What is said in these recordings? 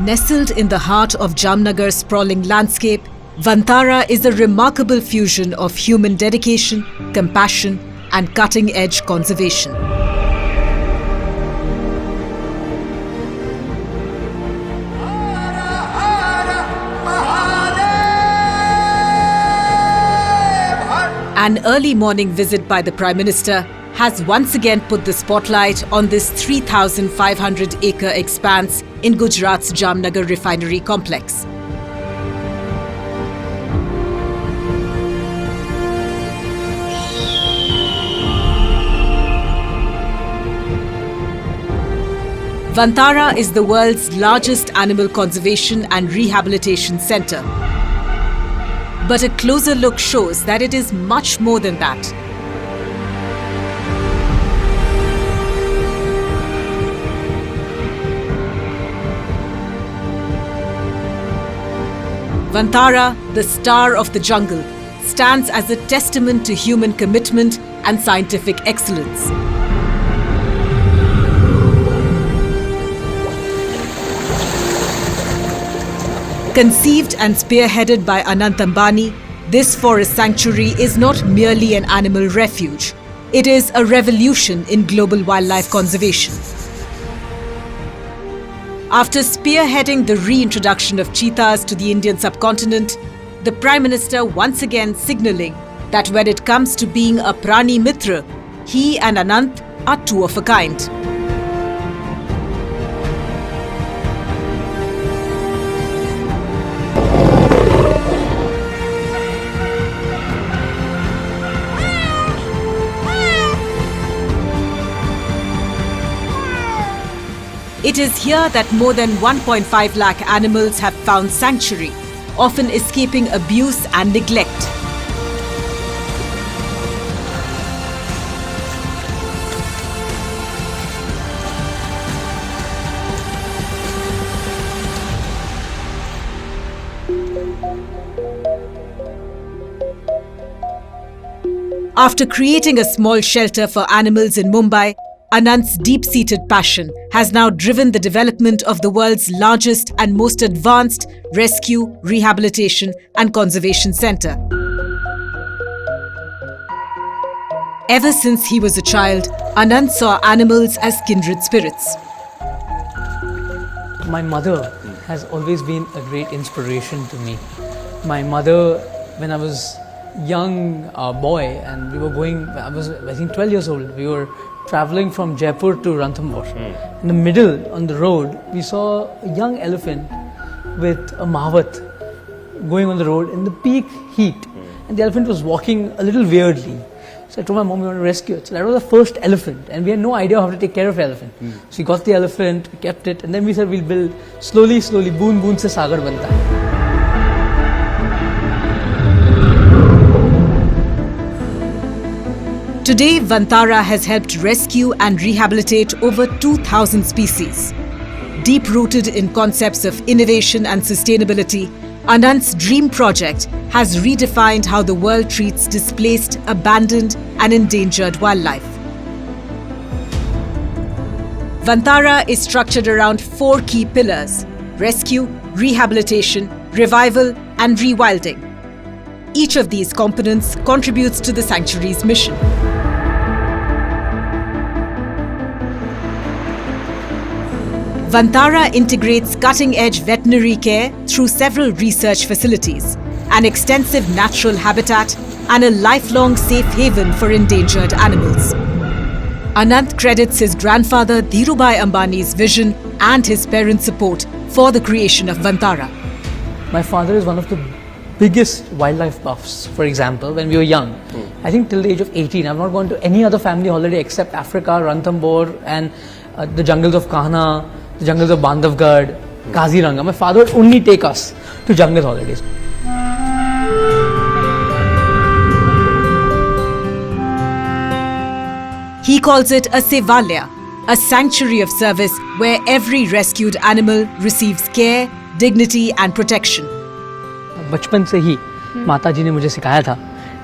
Nestled in the heart of Jamnagar's sprawling landscape, Vantara is a remarkable fusion of human dedication, compassion, and cutting-edge conservation. An early morning visit by the Prime Minister has once again put the spotlight on this 3,500-acre expanse in Gujarat's Jamnagar Refinery complex. Vantara is the world's largest animal conservation and rehabilitation centre. But a closer look shows that it is much more than that. Vantara, the star of the jungle, stands as a testament to human commitment and scientific excellence. Conceived and spearheaded by Anant Ambani, this forest sanctuary is not merely an animal refuge. It is a revolution in global wildlife conservation. After spearheading the reintroduction of cheetahs to the Indian subcontinent, the Prime Minister once again signalling that when it comes to being a Prani Mitra, he and Anant are two of a kind. It is here that more than 1.5 lakh animals have found sanctuary, often escaping abuse and neglect. After creating a small shelter for animals in Mumbai, Anant's deep-seated passion has now driven the development of the world's largest and most advanced rescue, rehabilitation and conservation centre. Ever since he was a child, Anant saw animals as kindred spirits. My mother has always been a great inspiration to me. My mother, when I was young boy and we were going, I think 12 years old, we were traveling from Jaipur to Ranthambore. In the middle, on the road, we saw a young elephant with a mahavat going on the road in the peak heat. And the elephant was walking a little weirdly. So I told my mom we want to rescue it. So that was the first elephant and we had no idea how to take care of the elephant. So we got the elephant, we kept it and then we said we'll build slowly, boon boon se sagar banta hai. Today, Vantara has helped rescue and rehabilitate over 2,000 species. Deep-rooted in concepts of innovation and sustainability, Anant's dream project has redefined how the world treats displaced, abandoned and endangered wildlife. Vantara is structured around 4 key pillars: rescue, rehabilitation, revival and rewilding. Each of these components contributes to the sanctuary's mission. Vantara integrates cutting-edge veterinary care through several research facilities, an extensive natural habitat, and a lifelong safe haven for endangered animals. Anant credits his grandfather DHIRUBHAI Ambani's vision and his parents' support for the creation of Vantara. My father is one of the biggest wildlife buffs. For example, when we were young, I think till the age of 18, I've not gone to any other family holiday except Africa, Ranthambore and the jungles of Kahana, the jungles of Bandhavgarh, Kaziranga. My father would only take us to jungle holidays. He calls it a Sevalaya, a sanctuary of service where every rescued animal receives care, dignity and protection. बचपन से ही माता जी ने मुझे सिखाया था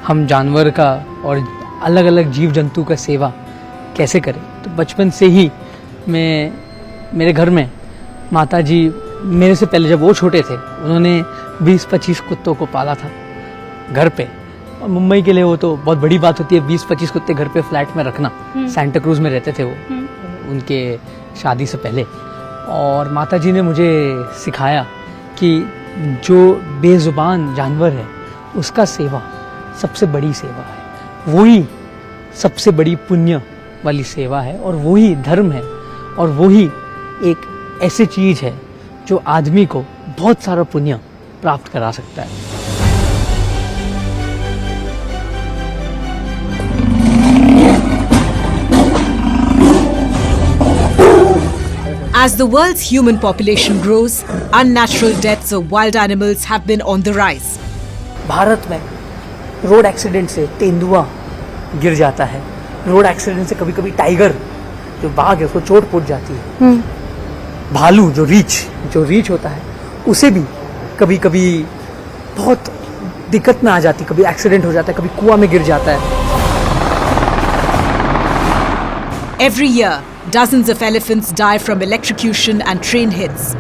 हम जानवर का और अलग अलग जीव जंतु का सेवा कैसे करें। तो बचपन से ही मैं मेरे घर में माता जी मेरे से पहले जब वो छोटे थे उन्होंने 20-25 कुत्तों को पाला था घर पे। और मुंबई के लिए वो तो बहुत बड़ी बात होती है 20-25 कुत्ते घर पे फ्लैट में रखना। सेंटा क्रूज में रहते थे वो उनके शादी से पहले। और माता जी ने मुझे सिखाया कि जो बेजुबान जानवर है उसका सेवा सबसे बड़ी सेवा है, वही सबसे बड़ी पुण्य वाली सेवा है और वही धर्म है और वही एक ऐसी चीज़ है जो आदमी को बहुत सारा पुण्य प्राप्त करा सकता है। As the world's human population grows, unnatural deaths of wild animals have been on the rise. Bharat में रोड एक्सीडेंट से तेंदुआ गिर जाता है, रोड एक्सीडेंट से कभी कभी टाइगर जो बाघ है उसको चोट पहुंच जाती है, भालू जो रीछ होता है उसे भी कभी कभी बहुत दिक्कत में आ जाती, कभी एक्सीडेंट हो जाता है, कभी कुआं में गिर जाता है। Every year, dozens of elephants die from electrocution and train hits.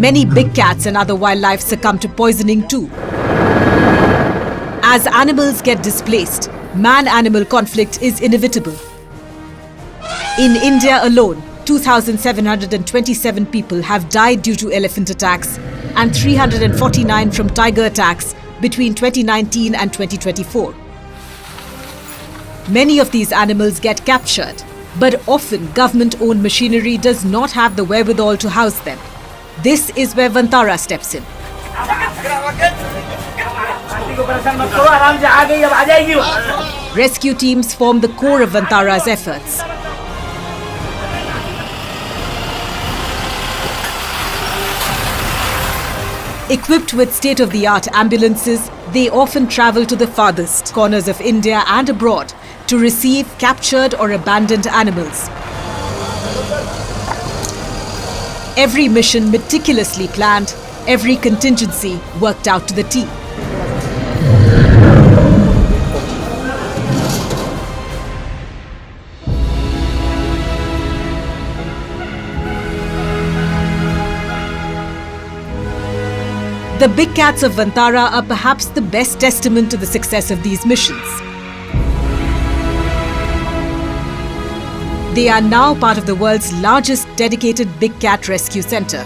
Many big cats and other wildlife succumb to poisoning too. As animals get displaced, man-animal conflict is inevitable. In India alone, 2,727 people have died due to elephant attacks and 349 from tiger attacks between 2019 and 2024. Many of these animals get captured, but often government-owned machinery does not have the wherewithal to house them. This is where Vantara steps in. Rescue teams form the core of Vantara's efforts. Equipped with state-of-the-art ambulances, they often travel to the farthest corners of India and abroad to receive captured or abandoned animals. Every mission meticulously planned, every contingency worked out to the T. The big cats of Vantara are perhaps the best testament to the success of these missions. They are now part of the world's largest dedicated big cat rescue center.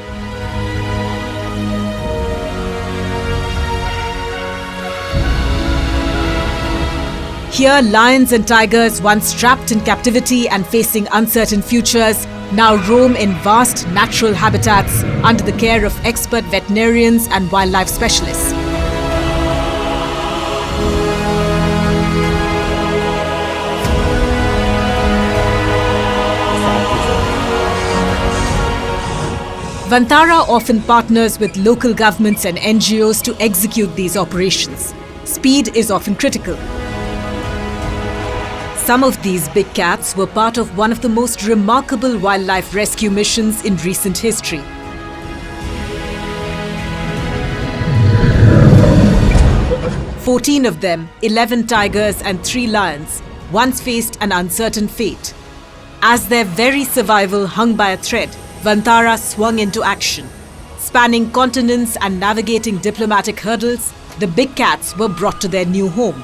Here, lions and tigers, once trapped in captivity and facing uncertain futures, now roam in vast natural habitats under the care of expert veterinarians and wildlife specialists. Vantara often partners with local governments and NGOs to execute these operations. Speed is often critical. Some of these big cats were part of one of the most remarkable wildlife rescue missions in recent history. "14 of them, 11 tigers and 3 lions, once faced an uncertain fate. As their very survival hung by a thread, Vantara swung into action. Spanning continents and navigating diplomatic hurdles, the big cats were brought to their new home.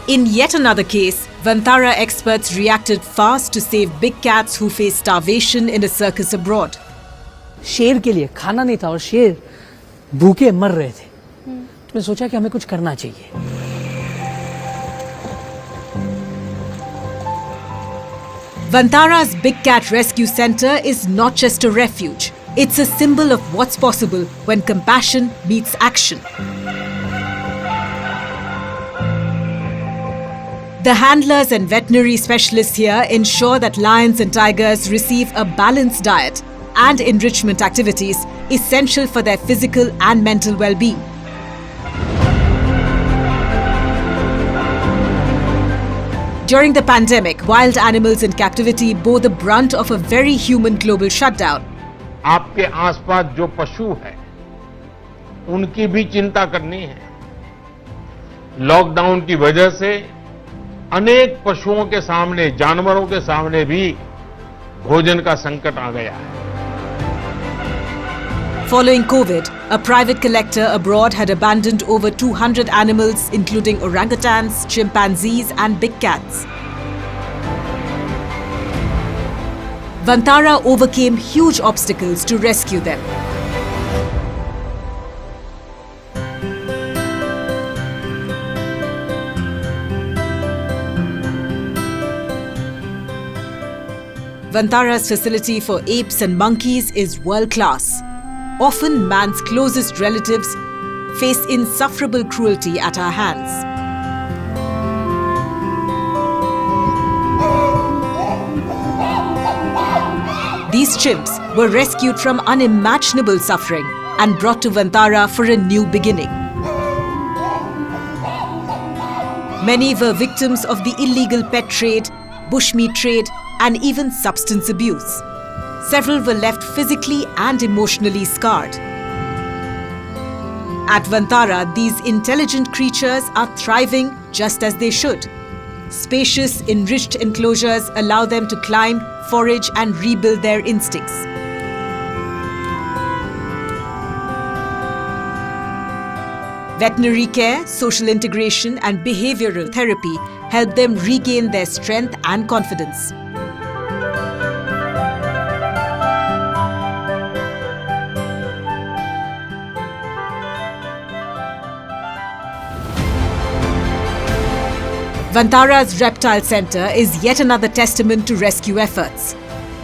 In yet another case, Vantara experts reacted fast to save big cats who faced starvation in a circus abroad. शेर के लिए खाना नहीं था और शेर भूखे मर रहे थे, तो मैं सोचा कि हमें कुछ करना चाहिए। Vantara's Big Cat Rescue Center is not just a refuge. It's a symbol of what's possible when compassion meets action. The handlers and veterinary specialists here ensure that lions and tigers receive a balanced diet and enrichment activities essential for their physical and mental well-being. During the pandemic, wild animals in captivity bore the brunt of a very human global shutdown. आपके आसपास जो पशु है उनकी भी चिंता करनी है। लॉकडाउन की वजह से अनेक पशुओं के सामने, जानवरों के सामने भी भोजन का संकट आ गया है। Following COVID, a private collector abroad had abandoned over 200 animals, including orangutans, chimpanzees, and big cats. Vantara overcame huge obstacles to rescue them. Vantara's facility for apes and monkeys is world-class. Often man's closest relatives face insufferable cruelty at our hands. These chimps were rescued from unimaginable suffering and brought to Vantara for a new beginning. Many were victims of the illegal pet trade, bushmeat trade, and even substance abuse. Several were left physically and emotionally scarred. At Vantara, these intelligent creatures are thriving just as they should. Spacious, enriched enclosures allow them to climb, forage, and rebuild their instincts. Veterinary care, social integration, and behavioral therapy help them regain their strength and confidence. Vantara's Reptile Centre is yet another testament to rescue efforts.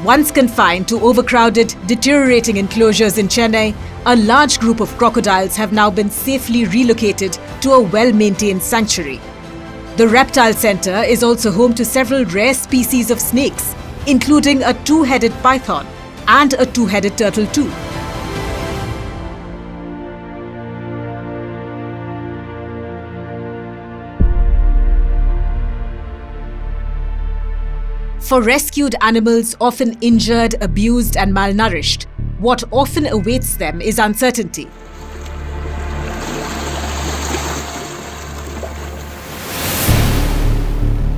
Once confined to overcrowded, deteriorating enclosures in Chennai, a large group of crocodiles have now been safely relocated to a well-maintained sanctuary. The Reptile Centre is also home to several rare species of snakes, including a two-headed python and a two-headed turtle too. For rescued animals often injured, abused, and malnourished, what often awaits them is uncertainty.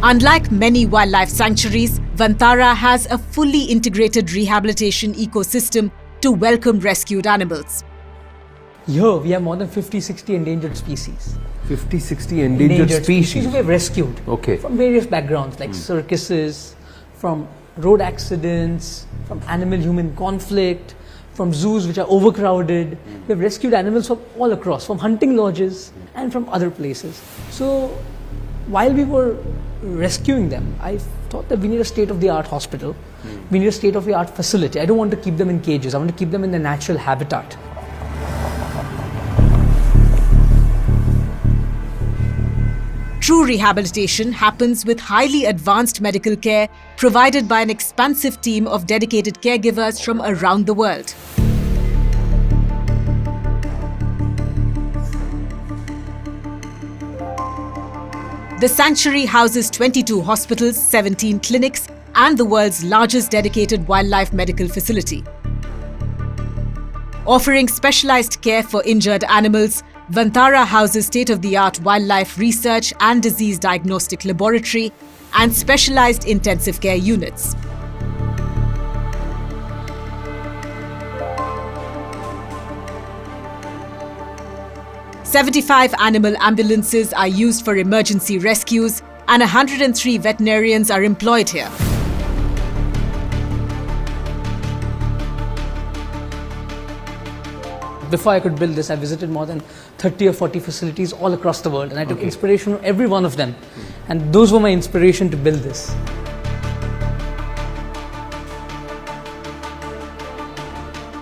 Unlike many wildlife sanctuaries, Vantara has a fully integrated rehabilitation ecosystem to welcome rescued animals. Here we have more than 50-60 endangered species. 50-60 endangered species we have rescued Okay. from various backgrounds like circuses, from road accidents, from animal-human conflict, from zoos which are overcrowded. We have rescued animals from all across, from hunting lodges and from other places. So while we were rescuing them, I thought that we need a state-of-the-art hospital. We need a state-of-the-art facility. I don't want to keep them in cages. I want to keep them in their natural habitat. True rehabilitation happens with highly advanced medical care provided by an expansive team of dedicated caregivers from around the world. The sanctuary houses 22 hospitals, 17 clinics, and the world's largest dedicated wildlife medical facility. Offering specialized care for injured animals, Vantara houses state-of-the-art wildlife research and disease diagnostic laboratory and specialized intensive care units. "75 animal ambulances are used for emergency rescues and 103 veterinarians are employed here. Before I could build this, I visited more than 30 or 40 facilities all across the world, and I took inspiration from every one of them. And those were my inspiration to build this.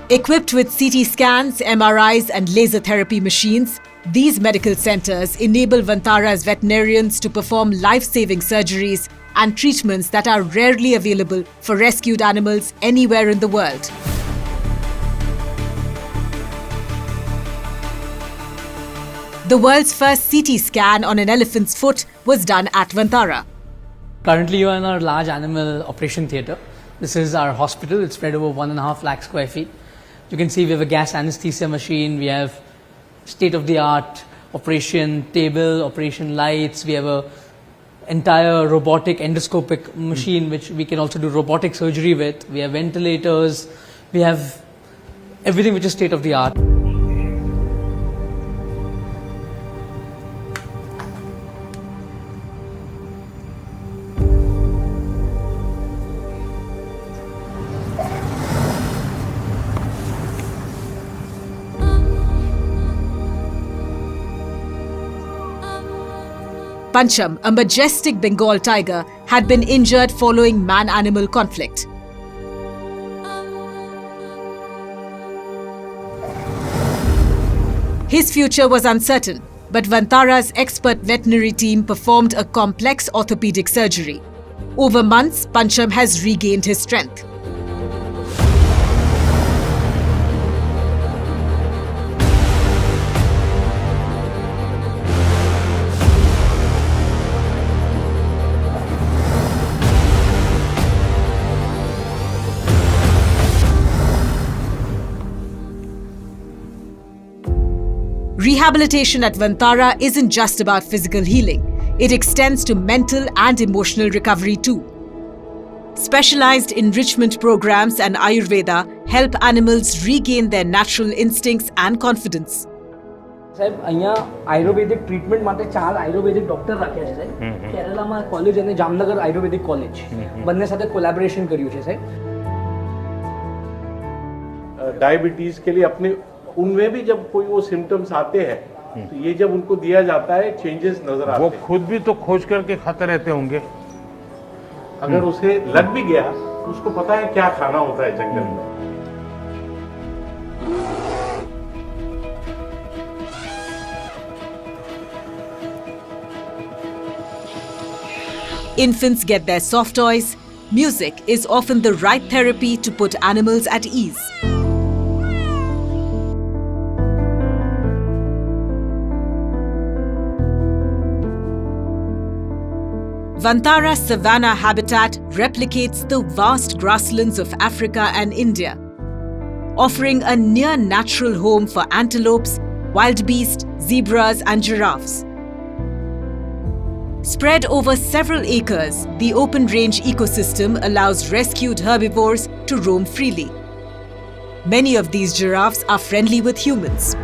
Equipped with CT scans, MRIs, and laser therapy machines, these medical centers enable Vantara's veterinarians to perform life-saving surgeries and treatments that are rarely available for rescued animals anywhere in the world. The world's first CT scan on an elephant's foot was done at Vantara. Currently, you are in our large animal operation theatre. This is our hospital. It's spread over 1.5 lakh square feet. You can see we have a gas anesthesia machine. We have state-of-the-art operation table, operation lights. We have a entire robotic endoscopic machine which we can also do robotic surgery with. We have ventilators, we have everything which is state of the art. Pancham, a majestic Bengal tiger, had been injured following man-animal conflict. His future was uncertain, but VANTARA'S expert veterinary team performed a complex orthopedic surgery. Over months, Pancham has regained his strength. Rehabilitation at Vantara isn't just about physical healing. It extends to mental and emotional recovery too. Specialized enrichment programs and Ayurveda help animals regain their natural instincts and confidence. સાહેબ અહીંયા આયુર્વેદિક treatment માટે 4 આયુર્વેદિક doctor રાખ્યા છે સાહેબ. કેરલામાં college અને જામનગર આયુર્વેદિક college બંને સાથે collaboration કર્યું છે સાહેબ. डायबिटीज के लिए अपने उनमें भी जब कोई वो सिम्टम्स आते हैं तो ये जब उनको दिया जाता है चेंजेस नजर आते हैं. वो खुद भी तो खोज करके खाते रहते होंगे. अगर उसे लग भी गया तो उसको पता है क्या खाना होता है जंगल में. Infants get their soft toys. Music is often the right therapy to put animals at ease. Vantara's savanna habitat replicates the vast grasslands of Africa and India, offering a near-natural home for antelopes, wildebeest, zebras and giraffes. Spread over several acres, the open-range ecosystem allows rescued herbivores to roam freely. Many of these giraffes are friendly with humans.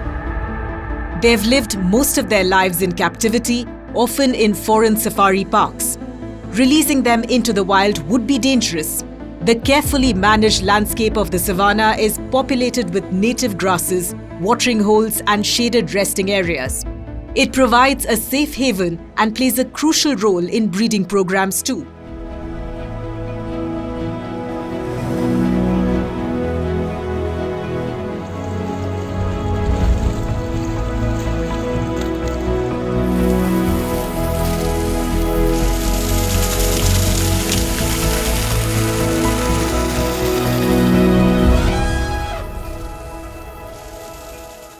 They've lived most of their lives in captivity, often in foreign safari parks. Releasing them into the wild would be dangerous. The carefully managed landscape of the savanna is populated with native grasses, watering holes and shaded resting areas. It provides a safe haven and plays a crucial role in breeding programs too.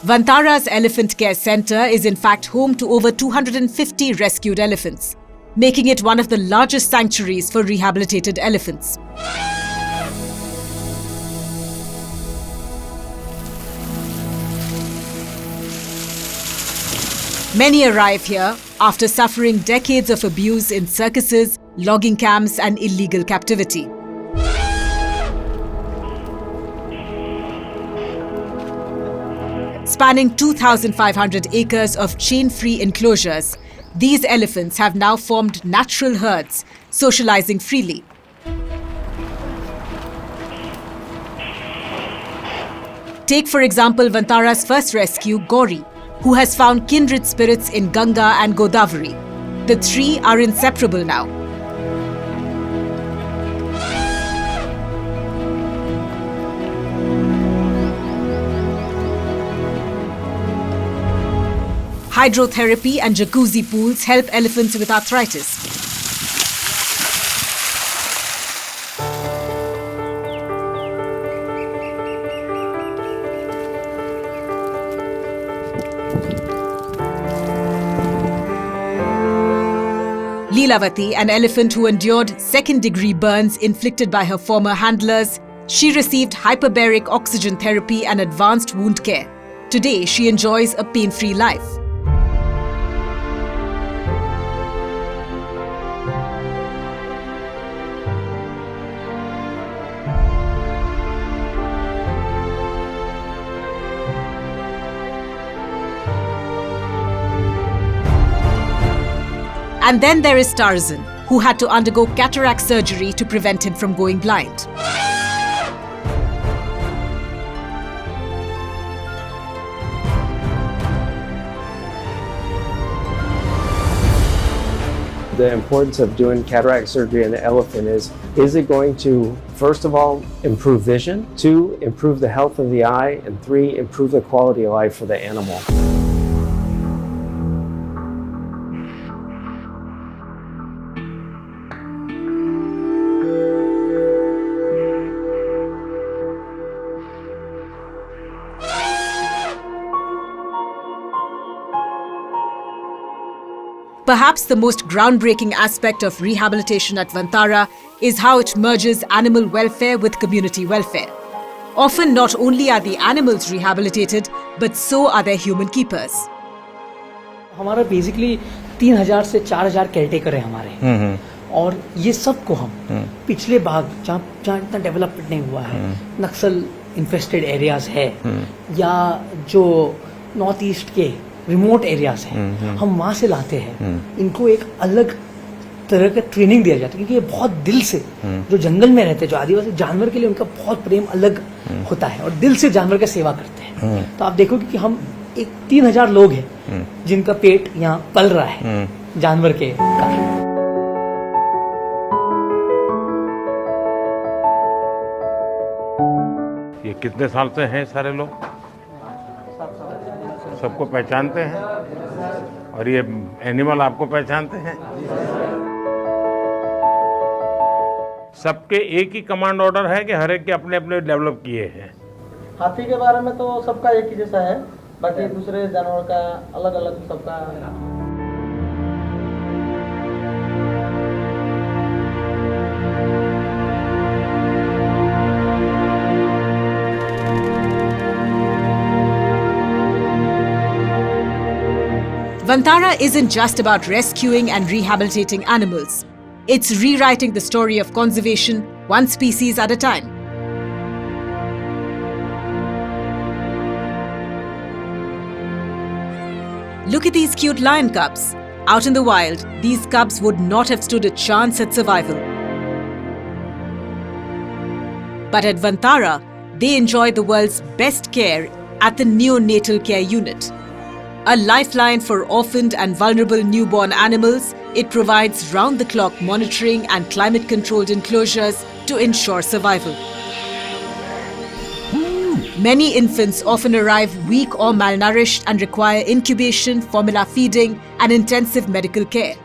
Vantara's Elephant Care Centre is in fact home to over 250 rescued elephants, making it one of the largest sanctuaries for rehabilitated elephants. Many arrive here after suffering decades of abuse in circuses, logging camps and illegal captivity. Spanning 2,500 acres of chain-free enclosures, these elephants have now formed natural herds, socializing freely. Take for example Vantara's first rescue, Gauri, who has found kindred spirits in Ganga and Godavari. The three are inseparable now. Hydrotherapy and jacuzzi pools help elephants with arthritis. Lilavati, an elephant who endured second-degree burns inflicted by her former handlers, she received hyperbaric oxygen therapy and advanced wound care. Today, she enjoys a pain-free life. And then there is Tarzan, who had to undergo cataract surgery to prevent him from going blind. The importance of doing cataract surgery in the elephant is it going to, first of all, improve vision, 2, improve the health of the eye, and 3, improve the quality of life for the animal. Perhaps the most groundbreaking aspect of rehabilitation at Vantara is how it merges animal welfare with community welfare. Often not only are the animals rehabilitated, but so are their human keepers. हमारा basically 3000 से 4000 caretaker है हमारे, और ये सबको हम पिछले भाग जहाँ इतना डेवलपमेंट नहीं हुआ है, नक्सल इन्फेस्टेड एरियाज है या जो नॉर्थ ईस्ट के रिमोट एरियाज हैं, हम वहाँ से लाते हैं। इनको एक अलग तरह का ट्रेनिंग दिया जाता है, क्योंकि ये बहुत दिल से जो जंगल में रहते हैं, जो आदिवासी जानवर के लिए उनका बहुत प्रेम अलग होता है और दिल से जानवर का सेवा करते हैं। तो आप देखोगे कि हम एक 3000 लोग हैं जिनका पेट यहाँ पल रहा है जानवर के कारण। ये कितने साल से हैं सारे लोग? सबको पहचानते हैं और ये एनिमल आपको पहचानते हैं? सबके एक ही कमांड ऑर्डर है कि हर एक के अपने अपने डेवलप किए हैं? हाथी के बारे में तो सबका एक ही जैसा है, बाकी दूसरे जानवर का अलग अलग सबका। Vantara isn't just about rescuing and rehabilitating animals. It's rewriting the story of conservation, one species at a time. Look at these cute lion cubs. Out in the wild, these cubs would not have stood a chance at survival. But at Vantara, they enjoy the world's best care at the neonatal care unit. A lifeline for orphaned and vulnerable newborn animals, it provides round-the-clock monitoring and climate-controlled enclosures to ensure survival. Many infants often arrive weak or malnourished and require incubation, formula feeding, and intensive medical care.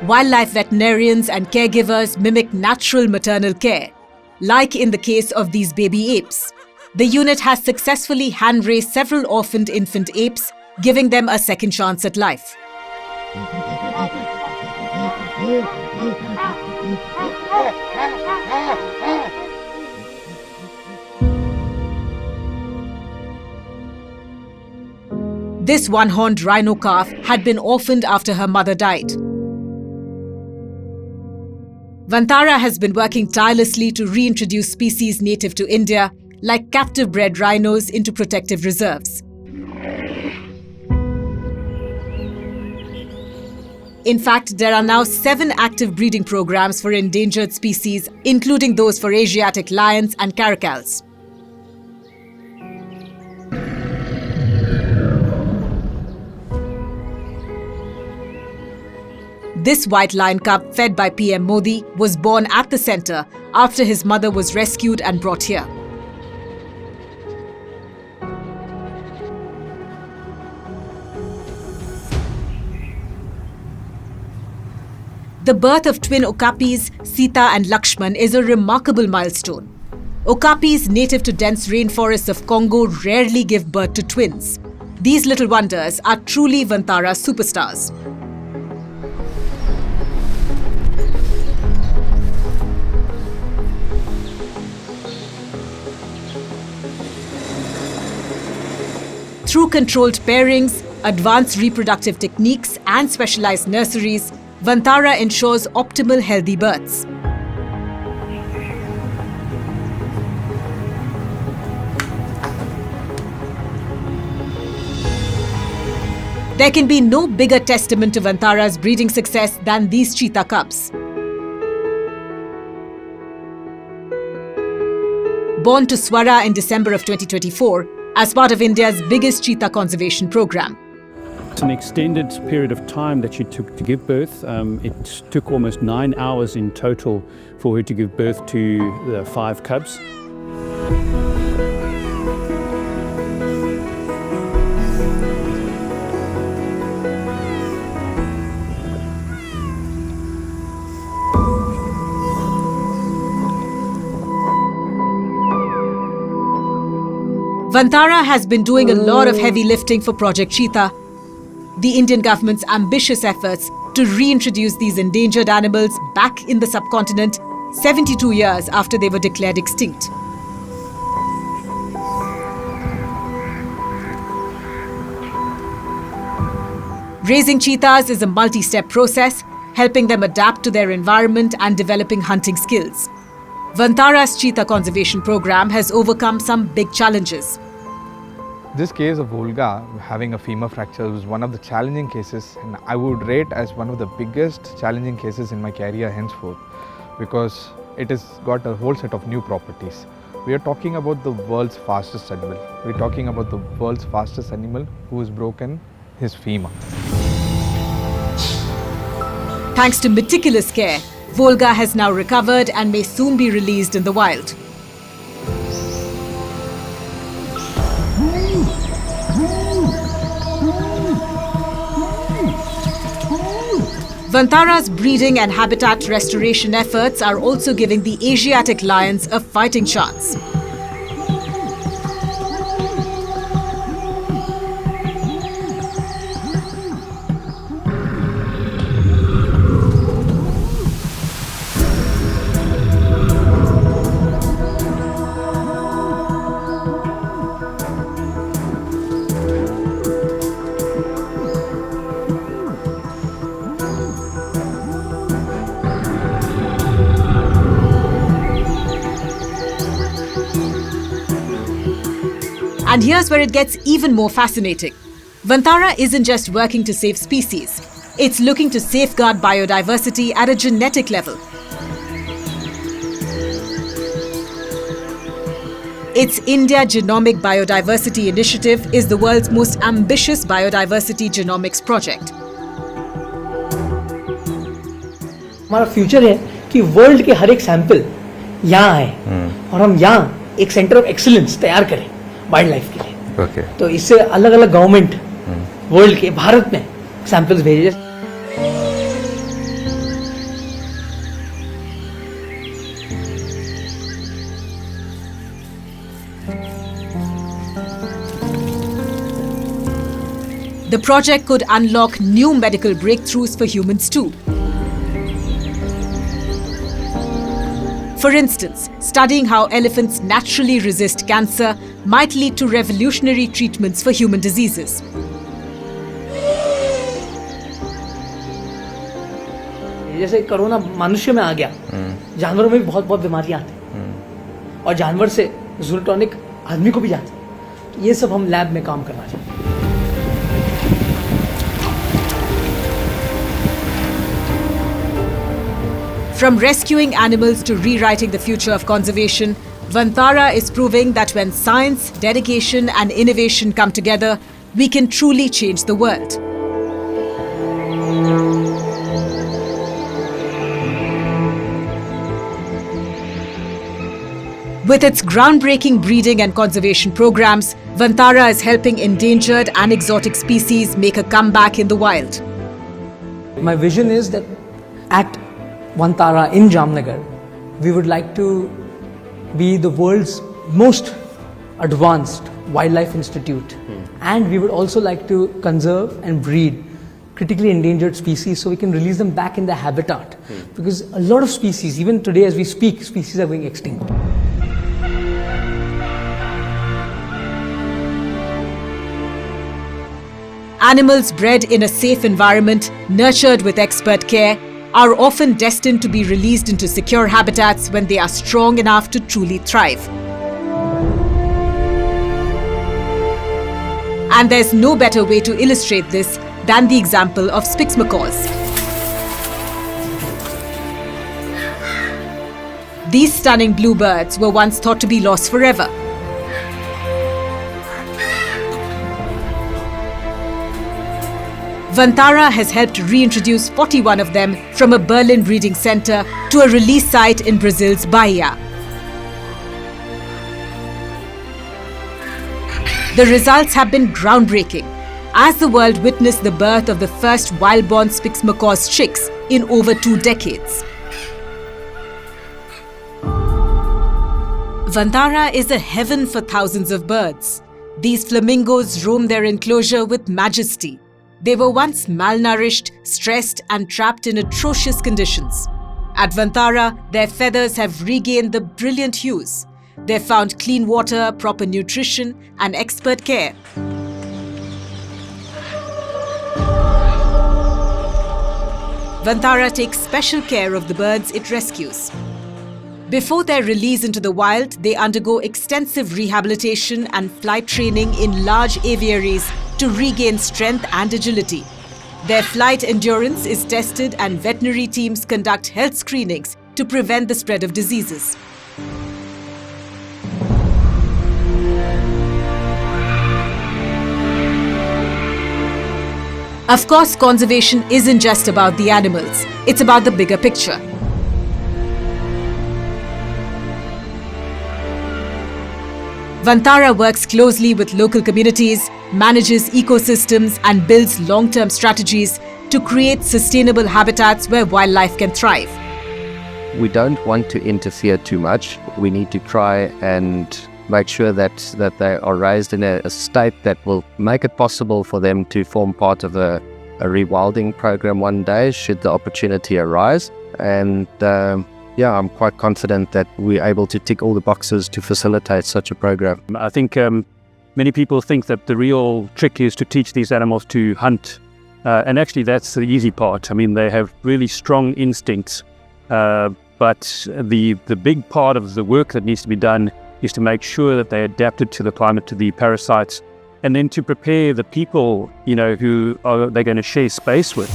Wildlife veterinarians and caregivers mimic natural maternal care. Like in the case of these baby apes, the unit has successfully hand-raised several orphaned infant apes, giving them a second chance at life. This one-horned rhino calf had been orphaned after her mother died. Vantara has been working tirelessly to reintroduce species native to India, like captive-bred rhinos, into protective reserves. In fact, there are now 7 active breeding programs for endangered species, including those for Asiatic lions and caracals. This white lion cub, fed by PM Modi, was born at the centre after his mother was rescued and brought here. The birth of twin okapis, Sita and Lakshman, is a remarkable milestone. Okapis native to dense rainforests of Congo rarely give birth to twins. These little wonders are truly Vantara superstars. Through controlled pairings, advanced reproductive techniques and specialized nurseries, Vantara ensures optimal healthy births. There can be no bigger testament to Vantara's breeding success than these cheetah cubs. Born to Swara in December of 2024 as part of India's biggest cheetah conservation program. It's an extended period of time that she took to give birth. It took almost 9 hours in total for her to give birth to the 5 cubs. Vantara has been doing a lot of heavy lifting for Project Cheetah, the Indian government's ambitious efforts to reintroduce these endangered animals back in the subcontinent 72 years after they were declared extinct. Raising cheetahs is a multi-step process, helping them adapt to their environment and developing hunting skills. Vantara's cheetah conservation program has overcome some big challenges. This case of Volga having a femur fracture was one of the challenging cases, and I would rate as one of the biggest challenging cases in my career henceforth, because it has got a whole set of new properties. We are talking about the world's fastest animal. We are talking about the world's fastest animal who has broken his femur. Thanks to meticulous care, Volga has now recovered and may soon be released in the wild. Vantara's breeding and habitat restoration efforts are also giving the Asiatic lions a fighting chance. And here's where it gets even more fascinating. Vantara isn't just working to save species. It's looking to safeguard biodiversity at a genetic level. Its India Genomic Biodiversity Initiative is the world's most ambitious biodiversity genomics project. हमारा future है कि world के हर एक sample यहाँ आए और हम यहाँ एक सेंटर ऑफ एक्सीलेंस तैयार करें वाइल्ड लाइफ के लिए। तो इससे अलग अलग गवर्नमेंट वर्ल्ड के भारत में सैंपल्स भेजे। The project could unlock new medical breakthroughs for humans too. For instance, studying how elephants naturally resist cancer might lead to revolutionary treatments for human diseases. जैसे कोरोना मनुष्य में आ गया, जानवरों में भी बहुत बहुत बीमारियां आती और जानवर से जूनोटॉनिक आदमी को भी जाती। तो ये सब हम लैब में काम करना चाहते हैं। From rescuing animals to rewriting the future of conservation, Vantara is proving that when science, dedication and innovation come together, we can truly change the world. With its groundbreaking breeding and conservation programs, Vantara is helping endangered and exotic species make a comeback in the wild. My vision is that at Vantara in Jamnagar, we would like to be the world's most advanced wildlife institute, and we would also like to conserve and breed critically endangered species so we can release them back in their habitat, because a lot of species, even today as we speak, species are going extinct. Animals bred in a safe environment, nurtured with expert care, are often destined to be released into secure habitats when they are strong enough to truly thrive. And there's no better way to illustrate this than the example of spix macaws. These stunning bluebirds were once thought to be lost forever. Vantara has helped reintroduce 41 of them from a Berlin breeding center to a release site in Brazil's Bahia. The results have been groundbreaking, as the world witnessed the birth of the first wild-born spix macaws chicks in over 2 decades. Vantara is a heaven for thousands of birds. These flamingos roam their enclosure with majesty. They were once malnourished, stressed and trapped in atrocious conditions. At Vantara, their feathers have regained the brilliant hues. They've found clean water, proper nutrition and expert care. Vantara takes special care of the birds it rescues. Before their release into the wild, they undergo extensive rehabilitation and flight training in large aviaries to regain strength and agility. Their flight endurance is tested and veterinary teams conduct health screenings to prevent the spread of diseases. Of course, conservation isn't just about the animals, it's about the bigger picture. Vantara works closely with local communities, manages ecosystems and builds long-term strategies to create sustainable habitats where wildlife can thrive. We don't want to interfere too much. We need to try and make sure that they are raised in a state that will make it possible for them to form part of a rewilding program one day, should the opportunity arise. And I'm quite confident that we're able to tick all the boxes to facilitate such a program. I think many people think that the real trick is to teach these animals to hunt. And actually that's the easy part. I mean, they have really strong instincts. But the big part of the work that needs to be done is to make sure that they adapted to the climate, to the parasites, and then to prepare the people, who they're going to share space with.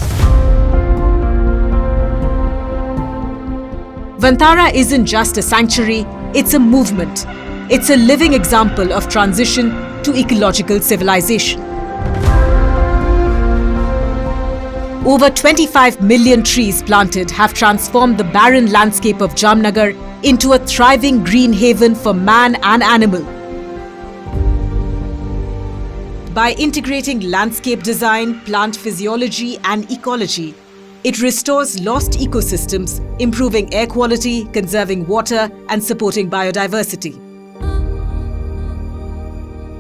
Vantara isn't just a sanctuary, it's a movement. It's a living example of transition to ecological civilization. Over 25 million trees planted have transformed the barren landscape of Jamnagar into a thriving green haven for man and animal. By integrating landscape design, plant physiology and ecology, it restores lost ecosystems, improving air quality, conserving water and supporting biodiversity.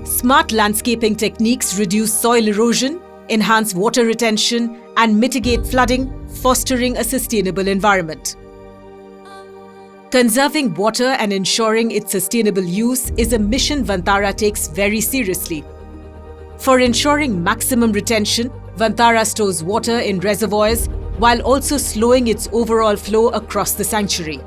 Smart landscaping techniques reduce soil erosion, enhance water retention and mitigate flooding, fostering a sustainable environment. Conserving water and ensuring its sustainable use is a mission Vantara takes very seriously. For ensuring maximum retention, Vantara stores water in reservoirs while also slowing its overall flow across the sanctuary.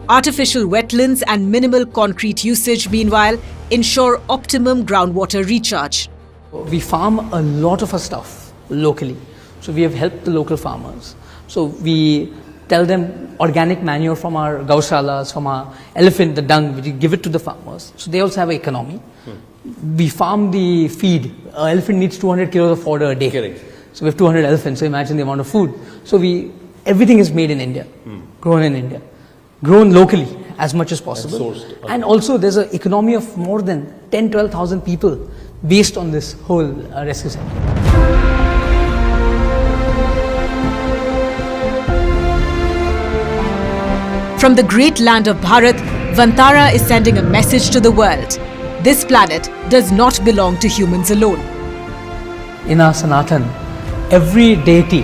Artificial wetlands and minimal concrete usage, meanwhile, ensure optimum groundwater recharge. We farm a lot of our stuff locally. So we have helped the local farmers. So we tell them organic manure from our gaushalas, from our elephant, the dung, we give it to the farmers. So they also have an economy. We farm the feed. An elephant needs 200 kilos of fodder a day. Correct. So we have 200 elephants, so imagine the amount of food. So everything is made in India, grown in India, grown locally as much as possible. And also there's an economy of more than 10-12,000 people based on this whole rescue center. From the great land of Bharat, Vantara is sending a message to the world. This planet does not belong to humans alone. In our Sanatan, every deity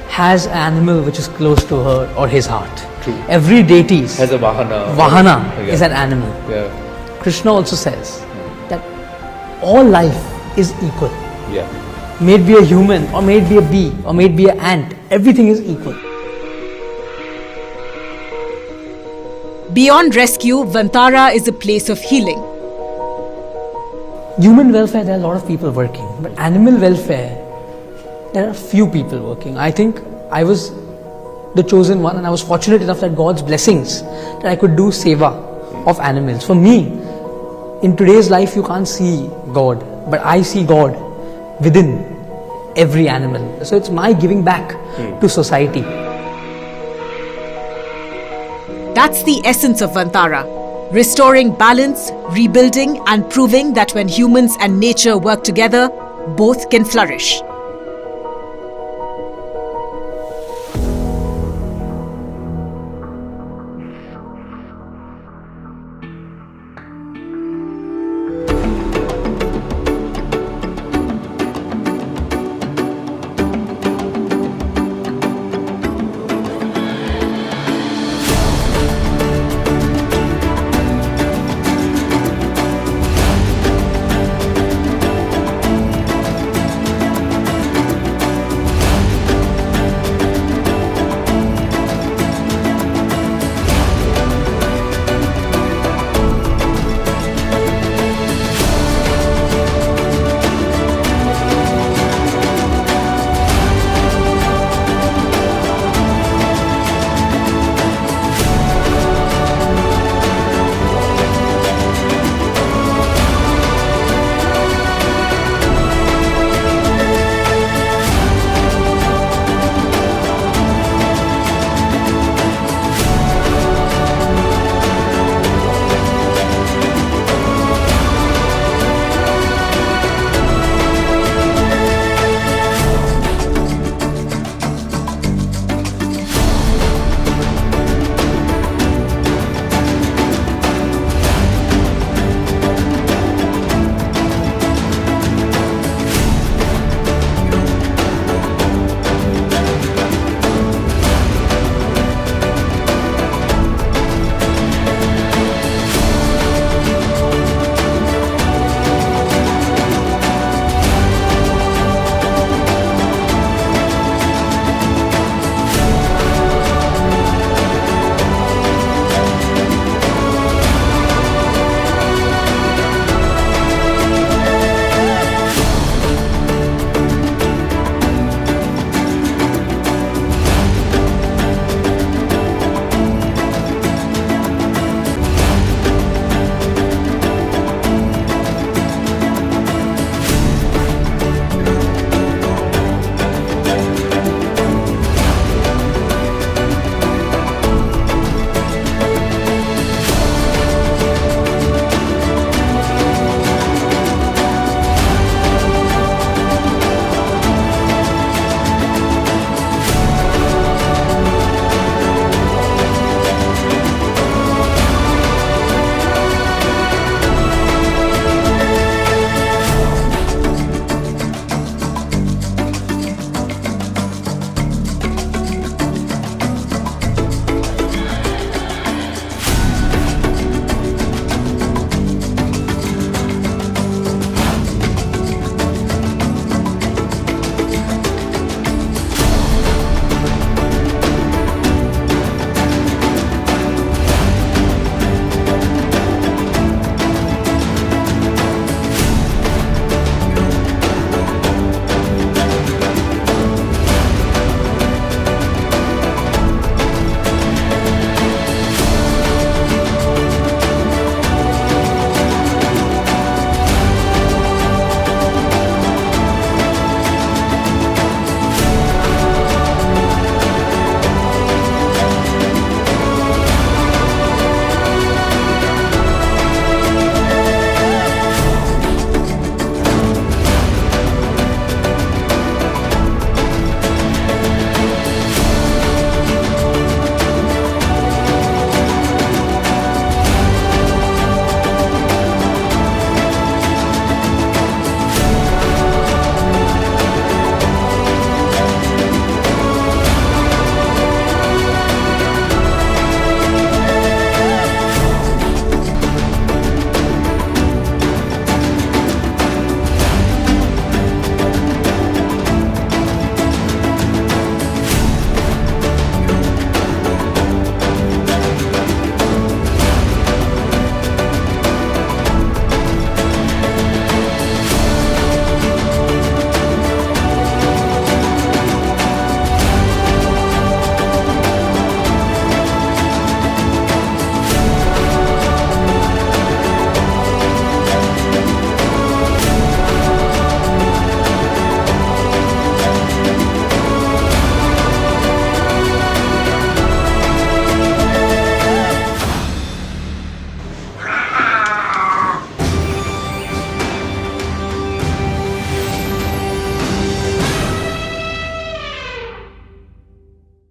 has an animal which is close to her or his heart. True. Every deity has a Vahana. Vahana is an animal. Yeah. Krishna also says that all life is equal. Yeah. May it be a human, or may it be a bee, or may it be an ant, everything is equal. Beyond rescue, Vantara is a place of healing. human welfare, there are a lot of people working, but animal welfare, there are few people working. I think I was the chosen one, and I was fortunate enough that God's blessings that I could do seva of animals. For me, in today's life, you can't see God, but I see God within every animal. So it's my giving back to society. That's the essence of Vantara. Restoring balance, rebuilding, and proving that when humans and nature work together, both can flourish.